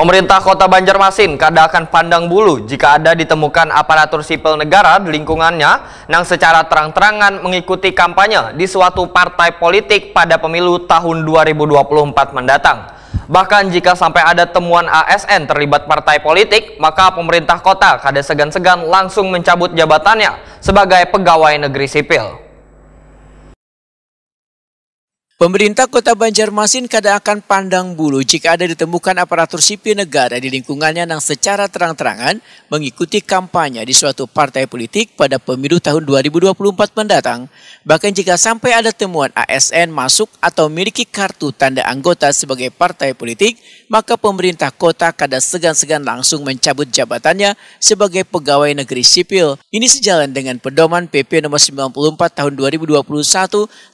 Pemerintah Kota Banjarmasin kada akan pandang bulu jika ada ditemukan aparatur sipil negara di lingkungannya yang secara terang-terangan mengikuti kampanye di suatu partai politik pada pemilu tahun 2024 mendatang. Bahkan jika sampai ada temuan ASN terlibat partai politik, maka pemerintah kota kada segan-segan langsung mencabut jabatannya sebagai pegawai negeri sipil. Pemerintah Kota Banjarmasin kada akan pandang bulu jika ada ditemukan aparatur sipil negara di lingkungannya yang secara terang-terangan mengikuti kampanye di suatu partai politik pada pemilu tahun 2024 mendatang. Bahkan jika sampai ada temuan ASN masuk atau memiliki kartu tanda anggota sebagai partai politik, maka pemerintah kota kada segan-segan langsung mencabut jabatannya sebagai pegawai negeri sipil. Ini sejalan dengan pedoman PP nomor 94 tahun 2021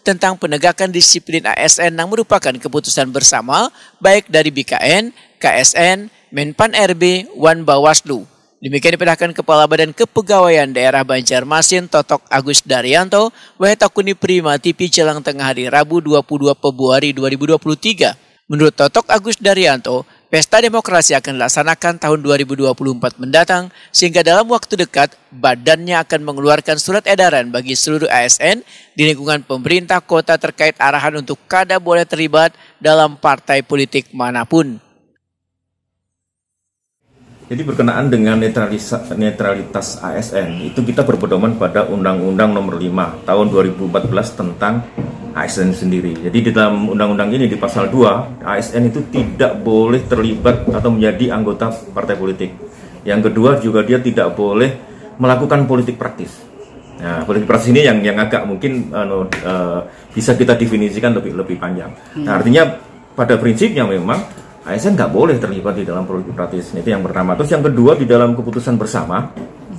tentang penegakan disiplin ASN yang merupakan keputusan bersama baik dari BKN, KSN, Menpan RB, Wan Bawaslu. Demikian diperintahkan Kepala Badan Kepegawaian Daerah Banjarmasin Totok Agus Daryanto Wahetakuni Prima TV jelang tengah hari Rabu 22 Februari 2023. Menurut Totok Agus Daryanto, Pesta Demokrasi akan dilaksanakan tahun 2024 mendatang sehingga dalam waktu dekat badannya akan mengeluarkan surat edaran bagi seluruh ASN di lingkungan pemerintah kota terkait arahan untuk kada boleh terlibat dalam partai politik manapun. Jadi berkenaan dengan netralitas ASN, itu kita berpedoman pada Undang-Undang Nomor 5 Tahun 2014 tentang ASN sendiri. Jadi di dalam undang-undang ini di pasal 2, ASN itu tidak boleh terlibat atau menjadi anggota partai politik. Yang kedua juga dia tidak boleh melakukan politik praktis. Nah, politik praktis ini yang agak mungkin bisa kita definisikan lebih panjang. Nah, artinya pada prinsipnya memang ASN nggak boleh terlibat di dalam politik praktis. Itu yang pertama. Terus yang kedua di dalam keputusan bersama,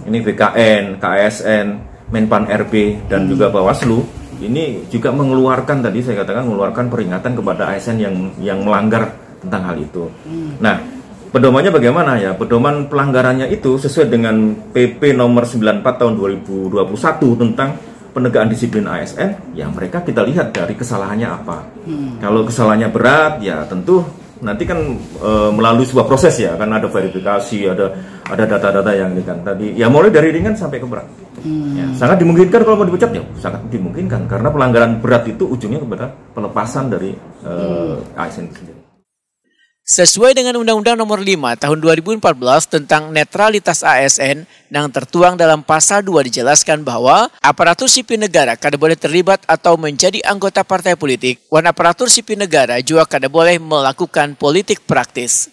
ini BKN, KSN, Menpan RB dan juga Bawaslu, ini juga mengeluarkan tadi saya katakan mengeluarkan peringatan kepada ASN yang melanggar tentang hal itu. Nah, pedomannya bagaimana ya? Pedoman pelanggarannya itu sesuai dengan PP nomor 94 tahun 2021 tentang penegakan disiplin ASN, ya mereka kita lihat dari kesalahannya apa. Kalau kesalahannya berat, ya tentu nanti kan melalui sebuah proses ya, kan ada verifikasi, ada data-data yang ini kan tadi, ya mulai dari ringan sampai ke berat. Ya, sangat dimungkinkan kalau mau dipecat ya, sangat dimungkinkan karena pelanggaran berat itu ujungnya kepada pelepasan dari ASN sendiri. Sesuai dengan Undang-Undang Nomor 5 Tahun 2014 tentang netralitas ASN yang tertuang dalam pasal 2 dijelaskan bahwa aparatur sipil negara kada boleh terlibat atau menjadi anggota partai politik, dan aparatur sipil negara juga kada boleh melakukan politik praktis.